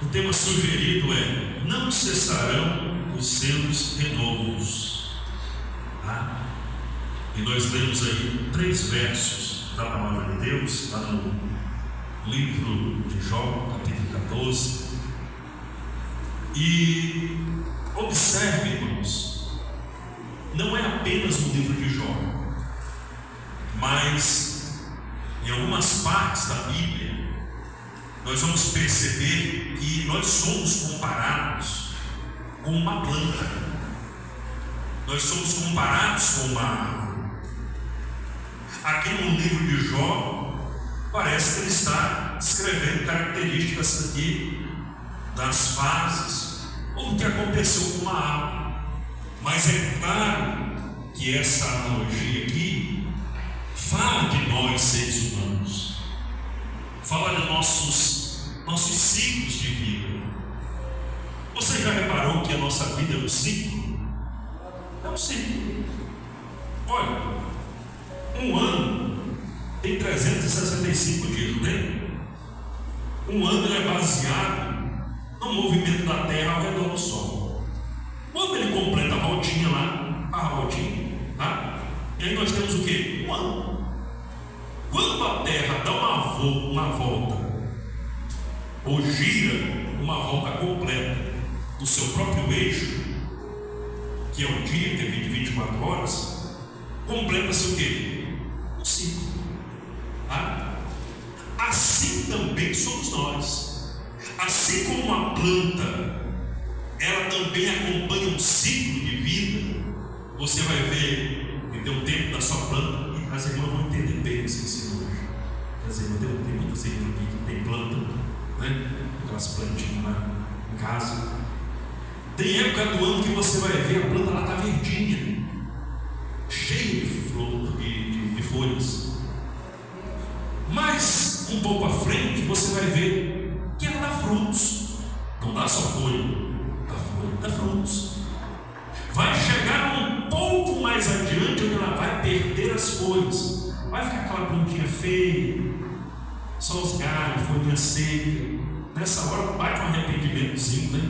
O tema sugerido é: não cessarão os seus renovos. E nós lemos aí 3 versos da palavra de Deus, está no livro de Jó, capítulo 14. E observe, irmãos, não é apenas no livro de Jó, mas em algumas partes da Bíblia nós vamos perceber que nós somos comparados com uma planta, nós somos comparados com uma árvore. Aqui no livro de Jó, parece que ele está descrevendo características aqui das fases ou do que aconteceu com uma árvore. Mas é claro que essa analogia aqui fala de nós, seres humanos, fala de nossos ciclos de vida. Você já reparou que a nossa vida é um ciclo? É um ciclo. Olha, um ano tem 365 dias, não tem? Um ano é baseado no movimento da Terra ao redor do Sol. Quando ele completa a voltinha lá, a voltinha, tá? E aí nós temos o quê? Um ano. Quando a Terra dá uma volta, ou gira uma volta completa do seu próprio eixo, que é um dia, que é 24 horas, completa-se o quê? Um ciclo. Tá? Assim também somos nós. Assim como uma planta, ela também acompanha um ciclo de vida. Você vai ver que tem um tempo da sua planta, e as irmãs vão entender bem esse ensino hoje. As irmãs tem muita gente aqui que tem planta, né? Aquelas plantinhas lá em casa. Tem época do ano que você vai ver a planta lá está verdinha, cheia de folhas. Mas um pouco à frente você vai ver que ela dá frutos. Não dá só folha, dá frutos. Vai chegar um pouco mais adiante onde ela vai perder as folhas. Vai ficar aquela plantinha feia, só os galhos, folhinha seca. Nessa hora bate um arrependimentozinho, né?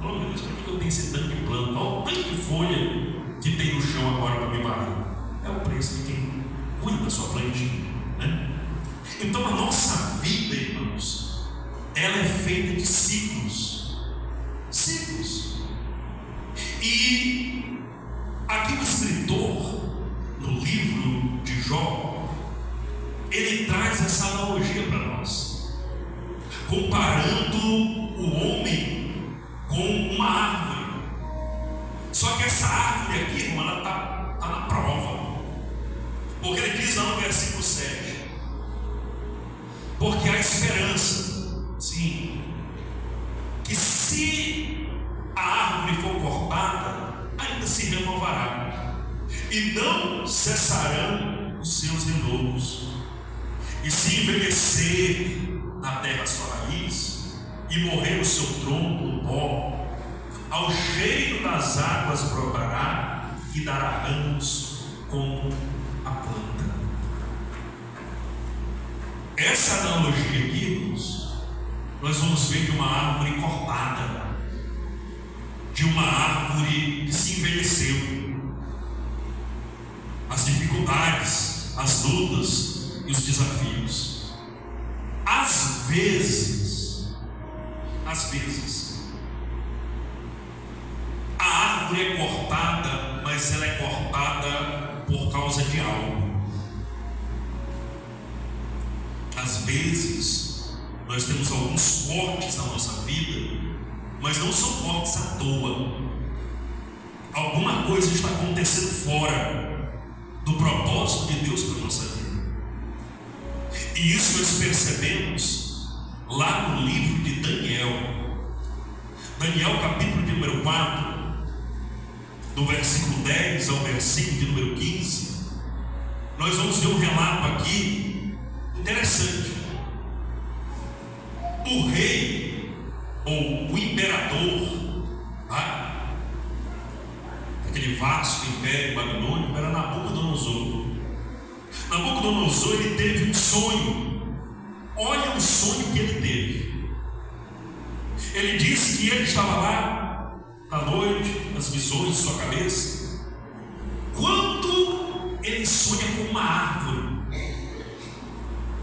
Oh meu Deus, por que eu tenho esse tanto de planta? Olha o tanto de folha que tem no chão agora para me varrer. É o preço de quem cuida da sua plantinha, né? Então a nossa vida, irmãos, ela é feita de ciclos. Ciclos. E aqui o escritor, no livro de Jó, ele traz essa analogia para nós, comparando o homem com uma árvore. Só que essa árvore aqui, irmão, ela está na prova. Porque ele diz lá no versículo 7: porque há esperança, sim, que se a árvore for cortada, ainda se renovará, e não cessarão os seus renovos. E se envelhecer na terra a sua raiz, e morrer o seu tronco no pó, ao cheiro das águas brotará e dará ramos como a planta. Essa analogia aqui, irmãos, nós vamos ver de uma árvore cortada, de uma árvore que se envelheceu. As dificuldades, as lutas e os desafios. Às vezes, a árvore é cortada, mas ela é cortada por causa de algo. Às vezes, nós temos alguns cortes na nossa vida, mas não são cortes à toa. Alguma coisa está acontecendo fora do propósito de Deus para a nossa vida. E isso nós percebemos lá no livro de Daniel. Daniel, capítulo de número 4, do versículo 10 ao versículo de número 15, nós vamos ver um relato aqui interessante. O rei, ou o imperador, tá? Aquele vasto império babilônico, era Nabucodonosor. Nabucodonosor, ele teve um sonho. Olha o sonho que ele teve. Ele diz que ele estava lá à noite, nas visões de sua cabeça, quando ele sonha com uma árvore.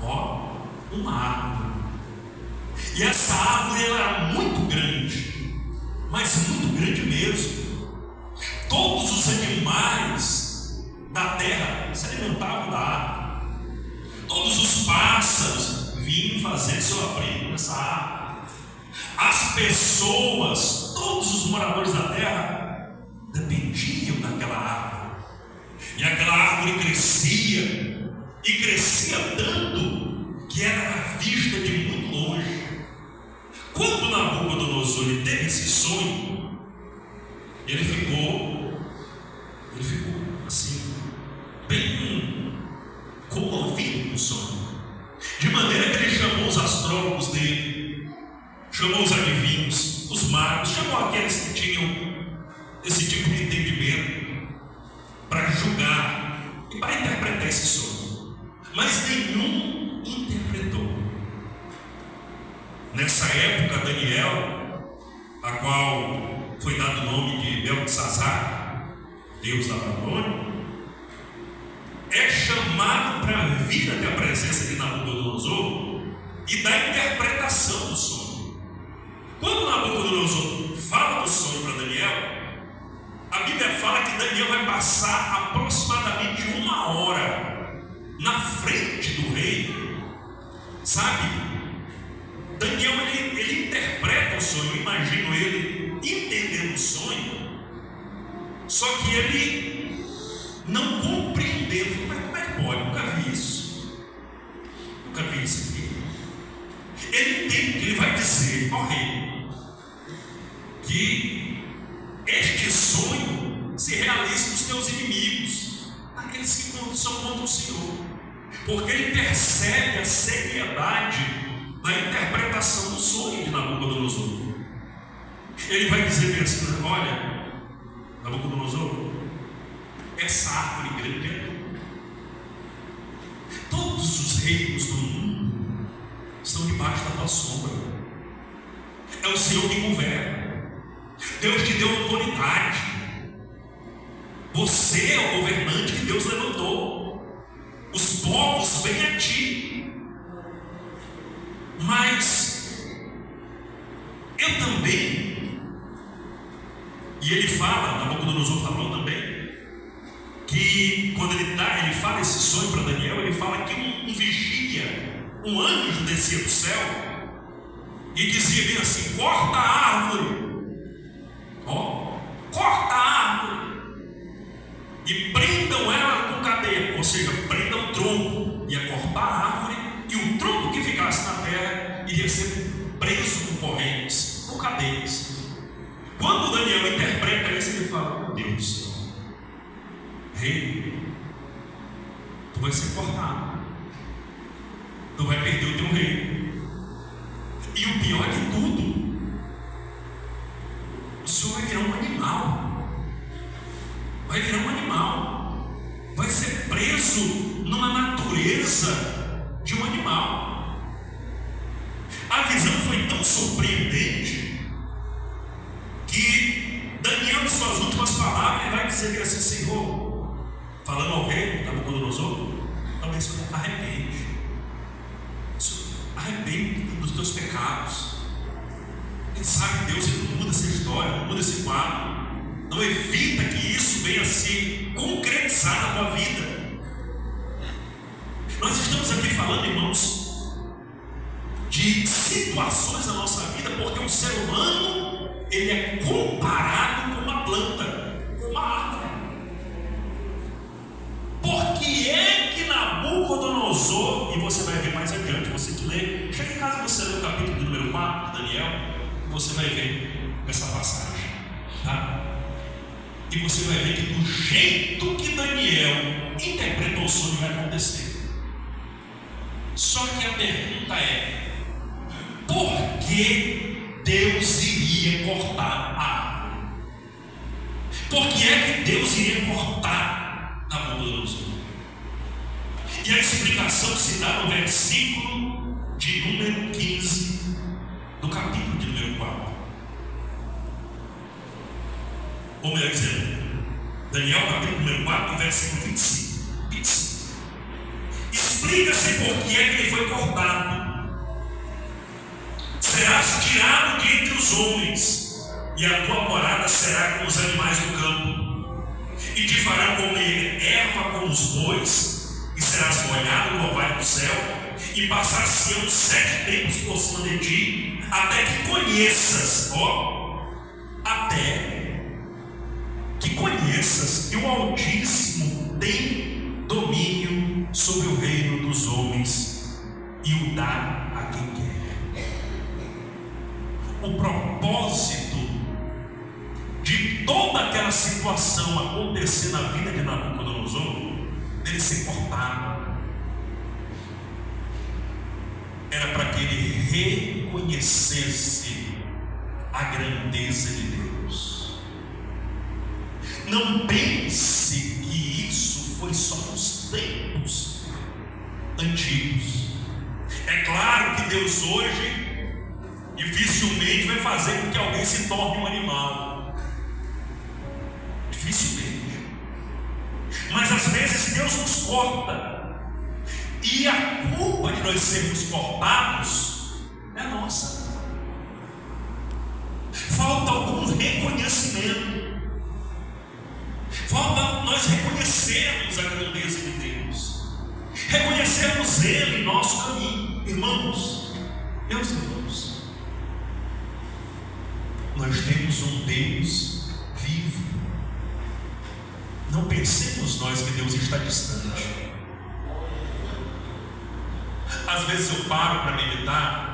Ó, uma árvore. E essa árvore ela era muito grande, mas muito grande mesmo. Todos os animais da terra se alimentavam da árvore. Todos os pássaros vinham fazer seu abrigo nessa árvore. As pessoas, todos os moradores da terra, dependiam daquela árvore. E aquela árvore crescia, e crescia tanto que era vista de muito longe. Quando Nabucodonosor teve esse sonho, ele ficou assim, bem comovido com o sonho. De maneira que ele chamou os astrólogos dele, chamou os adivinhos, os magos, chamou aqueles que tinham esse tipo de entendimento para julgar e para interpretar esse sonho. Mas nenhum interpretou. Nessa época, Daniel, a qual foi dado o nome de Beltesazar, Deus da Babilônia, é chamado para vir até a presença de Nabucodonosor e dar interpretação do sonho. Quando Nabucodonosor fala do sonho para Daniel, a Bíblia fala que Daniel vai passar aproximadamente 1 hora na frente do rei. Sabe? Daniel ele interpreta o sonho, eu imagino ele entendendo o sonho, só que ele não compreendeu. Mas como é que pode? Nunca vi isso. Nunca vi isso aqui. Ele entende que ele vai dizer ao rei que este sonho se realiza nos teus inimigos, aqueles que não são contra o Senhor, porque ele percebe a seriedade da interpretação do sonho de Nabucodonosor. Ele vai dizer bem assim: olha, Nabucodonosor, essa árvore grande é tua. Todos os reinos do mundo estão debaixo da tua sombra. É o Senhor que governa. Deus te deu autoridade. Você é o governante que Deus levantou. Os povos vêm a ti. Mas eu também, e ele fala, Nabucodonosor falou também, que quando ele fala esse sonho para Daniel, ele fala que um vigia, um anjo descia do céu e dizia bem assim: corta a árvore, corta a árvore e prendam ela com cadeia, ou seja, prendam o tronco. Ia cortar a árvore e o tronco que ficasse na terra iria ser preso com correntes, com cadeias. Quando Daniel interpreta isso, ele fala: meu Deus do céu, rei, tu vai ser cortado, tu vai perder o teu reino. E o pior de tudo, o senhor vai virar um animal, vai virar um animal, vai ser preso numa natureza de um animal. A visão foi tão surpreendente que Daniel, em suas últimas palavras, ele vai dizer assim: Senhor, falando ao rei Nabucodonosor, talvez Senhor, arrepende dos teus pecados. Quem sabe Deus ele não muda essa história, não muda esse quadro, não evita que isso venha a se concretizar na tua vida. Nós estamos aqui falando, irmãos, de situações da nossa vida, porque o ser humano ele é comparado com uma planta, com uma árvore. Por que é que Nabucodonosor, e você vai ver mais adiante, você que lê, chega em casa, você lê o capítulo número 4 de Daniel, você vai ver essa passagem, tá? E você vai ver que do jeito que Daniel interpretou o sonho vai acontecer. Só que a pergunta é: por que Deus iria cortar a árvore? Por que é que Deus iria cortar Nabucodonosor? E a explicação se dá no versículo de número 15 do capítulo de número 4. Ou melhor dizendo, Daniel capítulo número 4, versículo 25. Explica-se por que é que ele foi cortado. Serás tirado de entre os homens, e a tua morada será como os animais do campo, e te farão comer erva como os bois, e serás molhado no orvalho do céu, e passar-se-ão 7 tempos por cima de ti, até que conheças, que o Altíssimo tem domínio sobre o reino dos homens e o dá a quem quer. O propósito de toda aquela situação acontecer na vida de Nabucodonosor, dele ser cortado, era para que ele reconhecesse a grandeza de Deus. Não pense que isso foi só nos tempos antigos. É claro que Deus hoje dificilmente vai fazer com que alguém se torne um animal. Dificilmente. Mas às vezes Deus nos corta, e a culpa de nós sermos cortados é nossa. Falta algum reconhecimento. Falta nós reconhecermos a grandeza de Deus, reconhecermos Ele em nosso caminho. Irmãos, meus irmãos, nós temos um Deus vivo. Não pensemos nós que Deus está distante. Às vezes eu paro para meditar.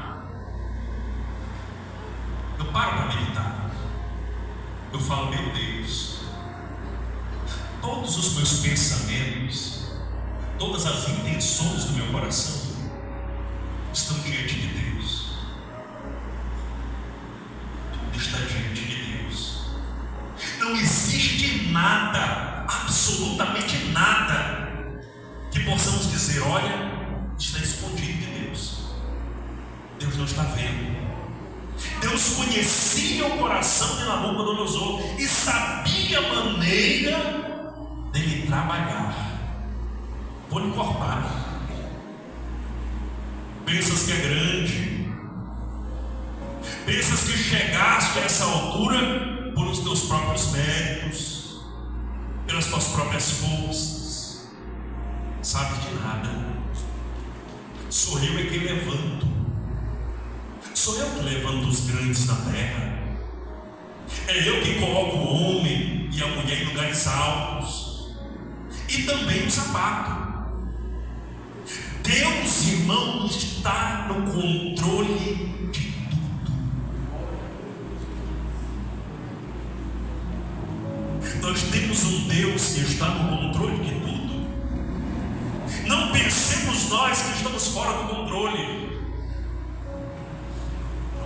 Eu falo, meu Deus, todos os meus pensamentos, todas as intenções do meu coração estão diante de Deus. Tudo está diante de Deus. Não existe nada, absolutamente nada, que possamos dizer, olha, está escondido de Deus. Deus não está vendo. Deus conhecia o coração de Nabucodonosor e sabia a maneira dele trabalhar. Vou lhe cortar. Pensas que é grande, pensas que chegaste a essa altura por os teus próprios méritos, pelas tuas próprias forças. Sabe de nada. Sou eu é quem levanto. Sou eu que levanto os grandes na terra. É eu que coloco o homem e a mulher em lugares altos, e também o sapato. Deus, irmão, está no controle de tudo. Nós temos um Deus que está no controle de tudo. Não pensemos nós que estamos fora do controle.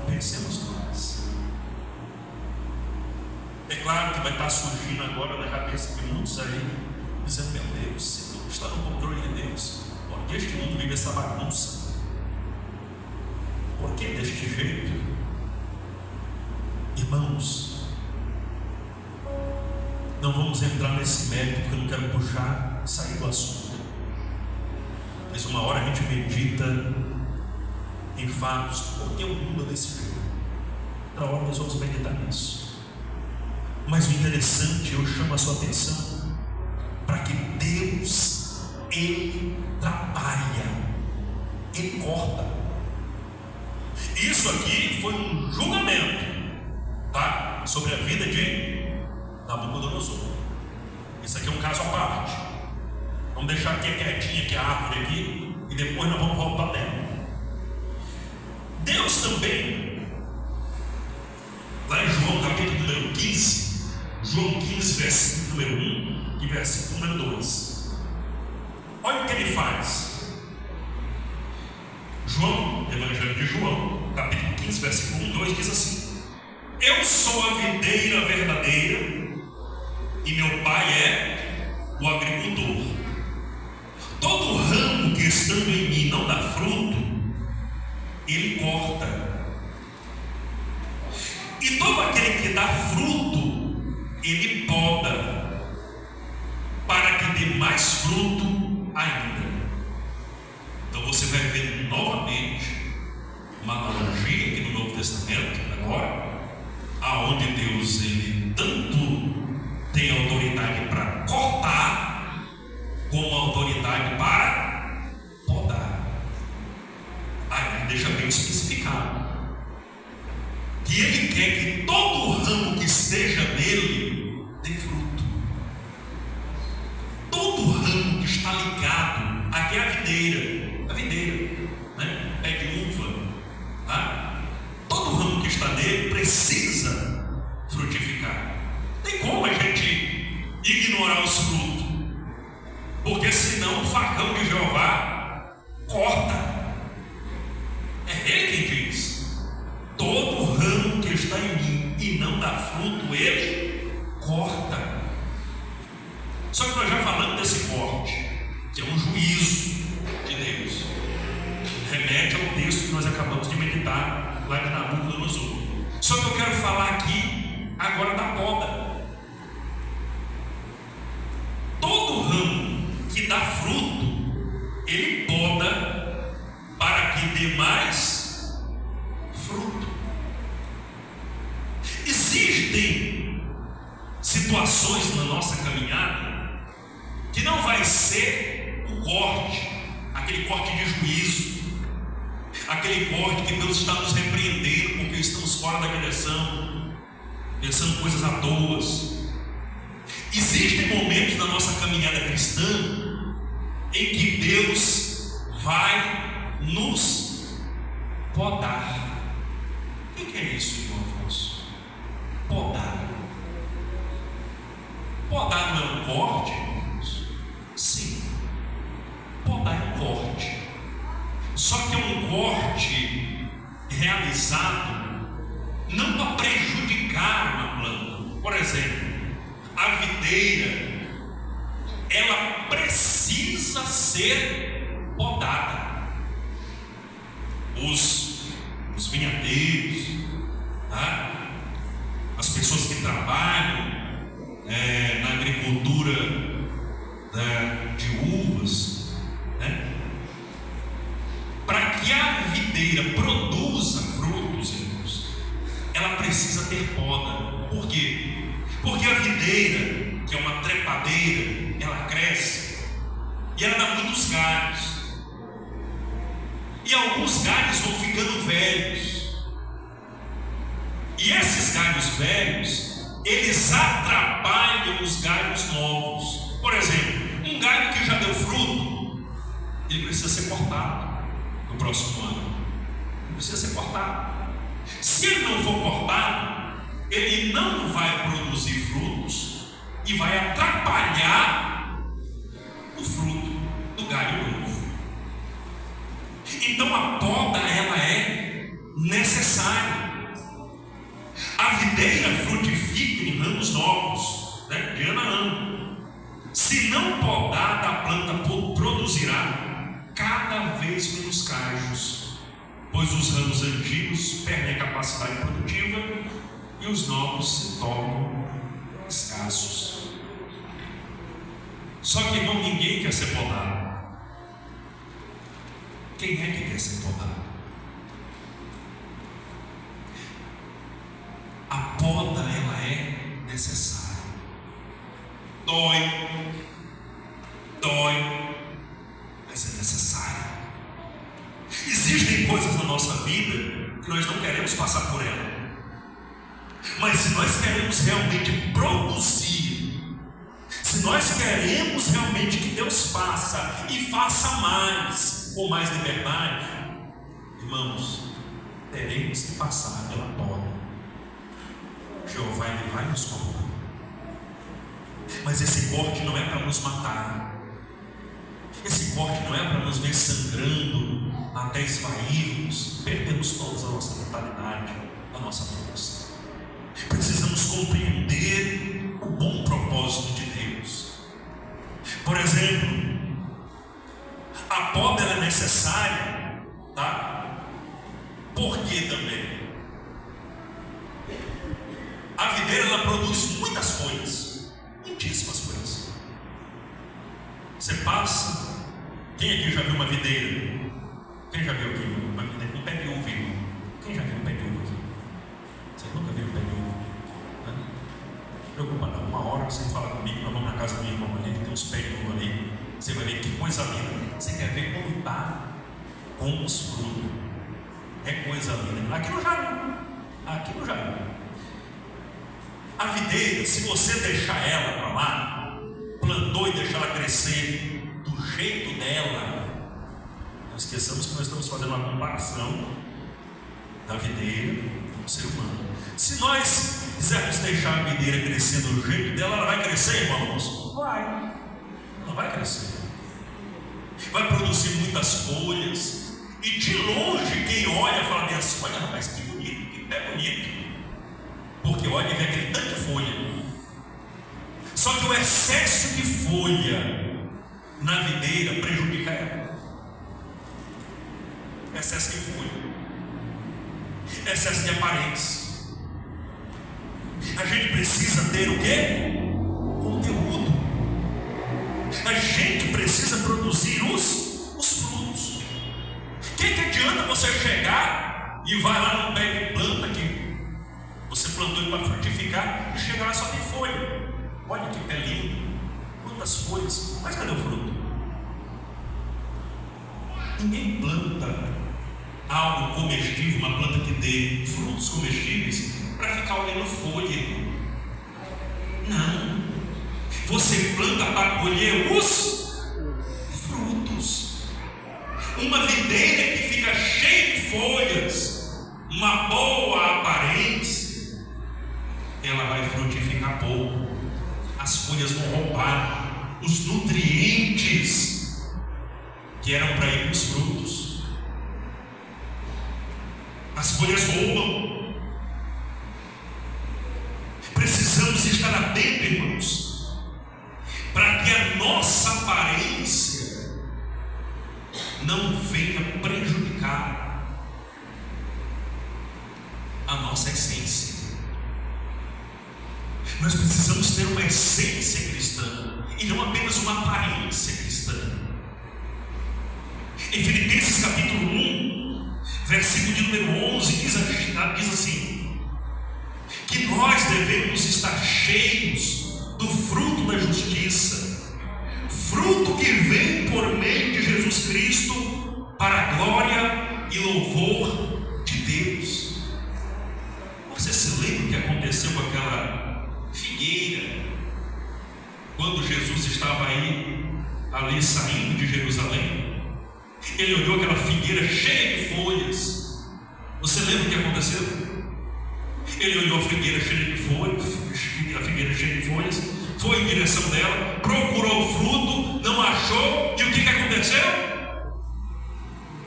Pensemos nós. É claro que vai estar surgindo agora na cabeça de muitos aí, dizendo, meu Deus, se tudo está no controle de Deus, por que este mundo vive essa bagunça? Por que deste jeito? Irmãos, não vamos entrar nesse mérito, porque eu não quero puxar, sair do assunto. Mas uma hora a gente medita em fatos, por que o mundo é desse jeito? Outra hora nós vamos meditar nisso. Mas o interessante, eu chamo a sua atenção para que Deus, Ele trabalha, Ele corta. Isso aqui foi um julgamento, tá? Sobre a vida de Nabucodonosor. Isso aqui é um caso à parte. Vamos deixar aqui quietinha aqui a árvore aqui, e depois nós vamos voltar dela. Deus também, lá em João capítulo número 15, João 15, versículo número 1 e versículo número 2. Olha o que ele faz. João, Evangelho de João, capítulo 15, versículo 1 e 2 diz assim: eu sou a videira verdadeira e meu pai é o agricultor. Todo ramo que estando em mim não dá fruto, ele corta, E todo aquele que dá fruto, ele poda, para que dê mais fruto ainda. Então você vai ver novamente uma analogia aqui no Novo Testamento, agora, aonde Deus ele tanto tem autoridade para cortar, como autoridade para podar. Aí deixa bem especificado que ele quer que todo ramo que esteja nele dê fruto. Todo ramo que está ligado aqui é a videira, né? É de uva, tá? Todo ramo que está nele precisa frutificar. Tem como a gente ignorar os frutos? Porque senão o facão de Jeová corta. É ele quem diz: todo ramo que está em mim e não dá fruto, ele corta. Só que nós já falamos desse corte, que é um juízo de Deus. Remete ao texto que nós acabamos de meditar lá de Nabucodonosor. Só que eu quero falar aqui agora da poda. Todo ramo que dá fruto, ele poda para que dê mais fruto. Existem situações na nossa caminhada que não vai ser o corte, aquele corte de juízo, aquele corte que Deus está nos repreendendo porque estamos fora da direção, pensando coisas à toa. Existem momentos na nossa caminhada cristã em que Deus vai nos podar. O que é isso, irmão Afonso? Podar. Podar não é um corte, irmão Afonso? Sim. Podar é um corte. Só que é um corte realizado não para prejudicar uma planta. Por exemplo, a videira, ela precisa ser podada. Os vinhadeiros, tá? As pessoas que trabalham na agricultura de uvas, né? Para que a videira produza frutos, irmãos, ela precisa ter poda. Por quê? Porque a videira, que é uma trepadeira, ela cresce e ela dá muitos galhos. E alguns galhos vão ficando velhos. E esses galhos velhos, eles atrapalham os galhos novos. Por exemplo, um galho que já deu fruto, ele precisa ser cortado no próximo ano. Ele precisa ser cortado. Se ele não for cortado, ele não vai produzir frutos e vai atrapalhar o fruto do galho novo. Então a poda, ela é necessária. A videira frutifica em ramos novos, né? De ano a ano. Se não podada, a planta produzirá cada vez menos cajos, pois os ramos antigos perdem a capacidade produtiva e os novos se tornam escassos. Só que, irmão, ninguém quer ser podado. Quem é que quer ser podado? A poda, ela é necessária. Dói, mas é necessária. Existem coisas na nossa vida que nós não queremos passar por ela. Mas se nós queremos realmente produzir, se nós queremos realmente que Deus faça e faça mais, com mais liberdade, irmãos, teremos que passar pela poda. Jeová, ele vai nos cortar. Mas esse corte não é para nos matar. Esse corte não é para nos ver sangrando até esvairmos, perdemos toda a nossa vitalidade, a nossa força. Precisamos compreender o bom propósito de Deus. Por exemplo, a poda é necessária, tá? Por que também? A videira, ela produz muitas folhas, muitíssimas folhas. Você passa, quem aqui já viu uma videira? Quem já viu aqui uma videira? Um pé de uva, irmão. Quem já viu um pé de uva aqui? Vocês nunca viram um pé de uva? Não preocupa não, uma hora você fala comigo, nós vamos na casa do meu irmão ali, que tem uns pés de uva ali. Você vai ver que coisa linda. Você quer ver como está com os frutos? É coisa linda. Aqui no jardim. Aqui no jardim. A videira, se você deixar ela para lá, plantou e deixar ela crescer do jeito dela, não esqueçamos que nós estamos fazendo uma comparação da videira com o ser humano. Se nós quisermos deixar a videira crescer do jeito dela, ela vai crescer, irmão Afonso? Vai. Ela vai crescer. Vai produzir muitas folhas. E de longe quem olha fala bem assim: olha rapaz, que bonito, que pé bonito. Porque olha e vê aquele tanto de folha. Só que o excesso de folha na videira prejudica ela. Excesso de folha, excesso de aparência. A gente precisa ter o quê? Conteúdo. A gente precisa produzir os frutos. O que adianta você chegar e vai lá no pé de planta que você plantou para frutificar e chegar lá só tem folha? Olha que pé lindo, quantas folhas, mas cadê o fruto? Ninguém planta algo comestível, uma planta que dê frutos comestíveis, para ficar olhando folha. Não. Você planta para colher os frutos. Uma videira que fica cheia de folhas, uma boa aparência, ela vai frutificar pouco. As folhas vão roubar os nutrientes que eram para ir para os frutos. As folhas roubam. Precisamos estar atentos, irmãos, para que a nossa aparência não venha prejudicar a nossa essência. Nós precisamos ter uma essência cristã e não apenas uma aparência cristã. Em Filipenses capítulo 1, versículo de número 11, diz assim: que nós devemos estar cheios do fruto da justiça, fruto que vem por meio de Jesus Cristo, para a glória e louvor de Deus. Você se lembra o que aconteceu com aquela figueira, quando Jesus estava ali saindo de Jerusalém? Ele olhou aquela figueira cheia de folhas. Você lembra o que aconteceu? Ele olhou a figueira cheia de folhas, foi em direção dela, procurou o fruto, não achou, e o que aconteceu?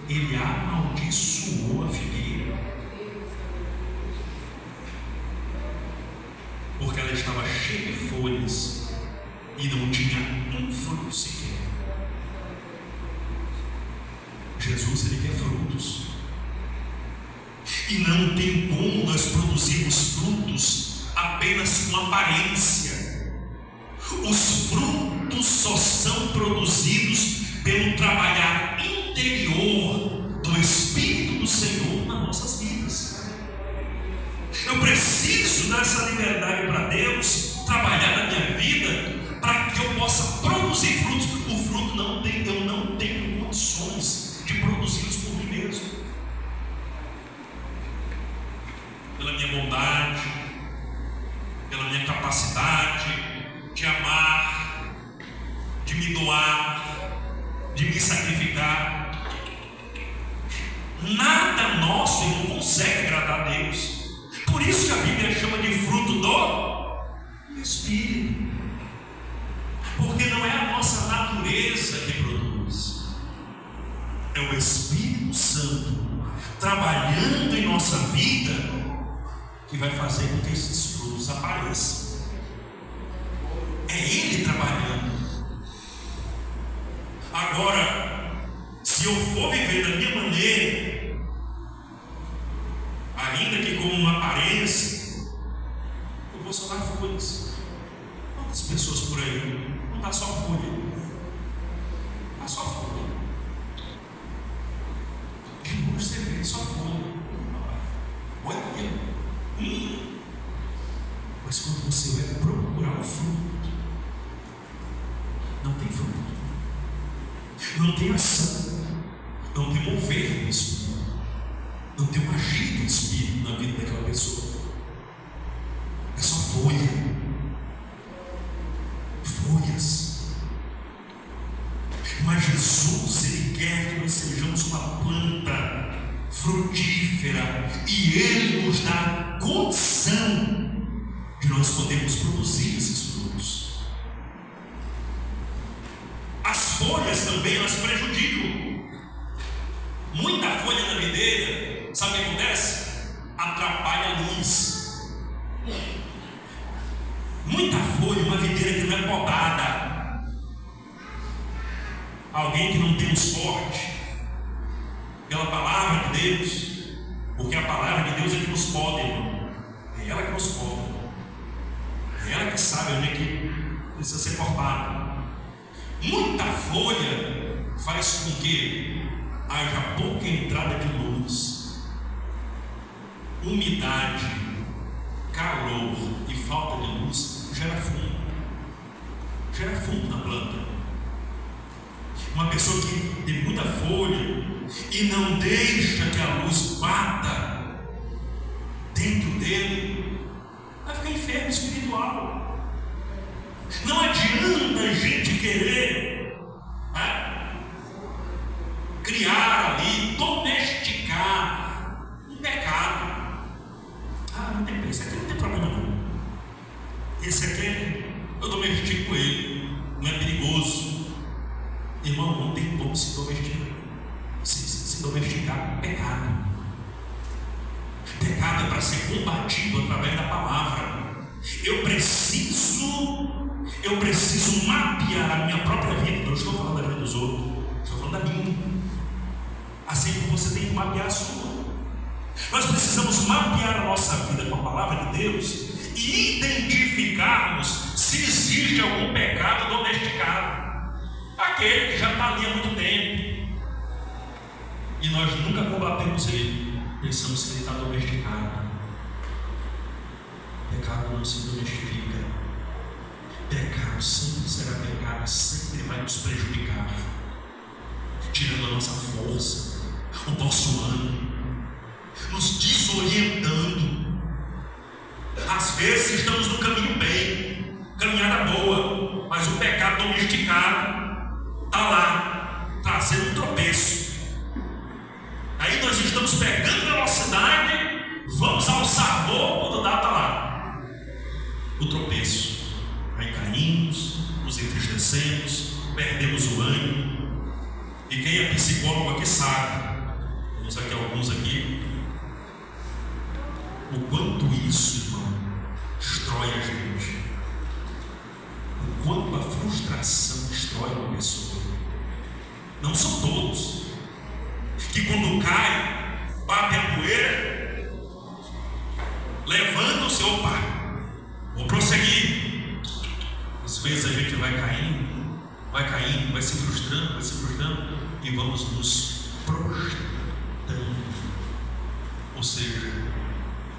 Ele amaldiçoou a figueira, porque ela estava cheia de folhas e não tinha um fruto sequer. Jesus, ele quer frutos. E não tem como nós produzirmos frutos apenas com aparência. Os frutos só são produzidos pelo trabalhar interior do Espírito do Senhor nas nossas vidas. Eu preciso dessa liberdade para Deus trabalhar na minha vida, para que eu possa produzir frutos. O fruto eu não tenho condições de produzi-los por mim mesmo. Pela minha bondade, pela minha capacidade de amar, de me doar, de me sacrificar. Nada nosso não consegue agradar a Deus. Por isso que a Bíblia chama de fruto do Espírito, porque não é a nossa natureza que produz, é o Espírito Santo trabalhando em nossa vida que vai fazer com que esses frutos apareçam. É Ele trabalhando. Agora, se eu for viver da minha maneira, ainda que com uma aparência, proporcionar folhas. Quantas pessoas por aí não dá só folha? Dá só folha. De longe você vê só folha. Olha. Mas quando você vai procurar o fruto, não tem fruto. Não tem ação. Não tem mover do Espírito. Não tem um agir do Espírito na vida daquela pessoa. É só folha. Folhas. Mas Jesus, Ele quer que nós sejamos uma planta frutífera, e Ele nos dá condição de nós podermos produzir esses frutos. As folhas também, elas prejudicam. Muita folha na videira, sabe o que acontece? Atrapalha a luz. Muita folha, uma videira que não é podada. Alguém que não tem um suporte pela palavra de Deus, porque a palavra de Deus é que nos poda, irmão. É ela que nos poda. É ela que sabe onde é que precisa ser cortada. Muita folha faz com que haja pouca entrada de luz, umidade, calor e falta de luz gera fumo na planta. Uma pessoa que tem muita folha e não deixa que a luz bata dentro dele, vai ficar enfermo espiritual. Não adianta a gente querer criar ali, domesticar um pecado. Não tem, esse aqui não tem problema não. Esse aqui eu domestico ele, não é perigoso. Irmão, não tem como se domesticar. Se domesticar pecado. Pecado é para ser combatido através da palavra. Eu preciso mapear a minha própria vida. Não estou falando da vida dos outros, estou falando da minha. Assim como você tem que mapear a sua. Nós precisamos mapear a nossa vida com a palavra de Deus e identificarmos se existe algum pecado domesticado. Aquele que já está ali há muito tempo e nós nunca combatemos ele, pensamos que ele está domesticado. Pecado não se domestifica. Pecado sempre será pecado, sempre vai nos prejudicar, tirando a nossa força, o nosso ânimo, nos desorientando. Às vezes estamos no caminho bem, caminhada boa, mas o pecado domesticado está lá, trazendo um tropeço. Aí nós estamos pegando velocidade, vamos alçar voo, quando dá, está lá o tropeço. Aí caímos, nos entristecemos, perdemos o ânimo. E quem é psicólogo aqui sabe, temos aqui alguns aqui, o quanto isso, irmão, destrói a gente, o quanto a frustração destrói uma pessoa. Não são todos que quando cai, bate a poeira, levanta-se, opa, vou prosseguir. Às vezes a gente vai caindo, vai se frustrando e vamos nos prostrando. Ou seja,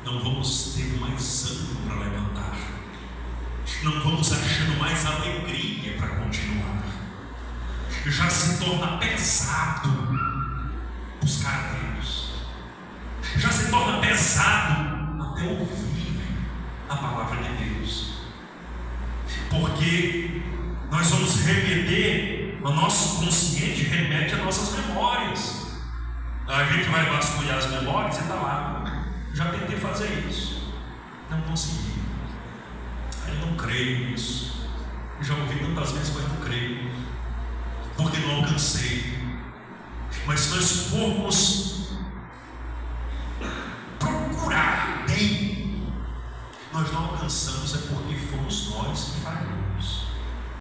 não vamos ter mais ânimo para levantar, não vamos achando mais alegria para continuar. Já se torna pesado buscar a Deus, já se torna pesado até ouvir a palavra de Deus, porque nós vamos remeter, o nosso consciente remete às nossas memórias. A gente vai vasculhar as memórias e está lá. Já tentei fazer isso, não consegui. Eu não creio nisso. Já ouvi tantas vezes, mas não creio, porque não alcancei. Mas se nós formos procurar bem, nós não alcançamos, é porque fomos nós que falhamos.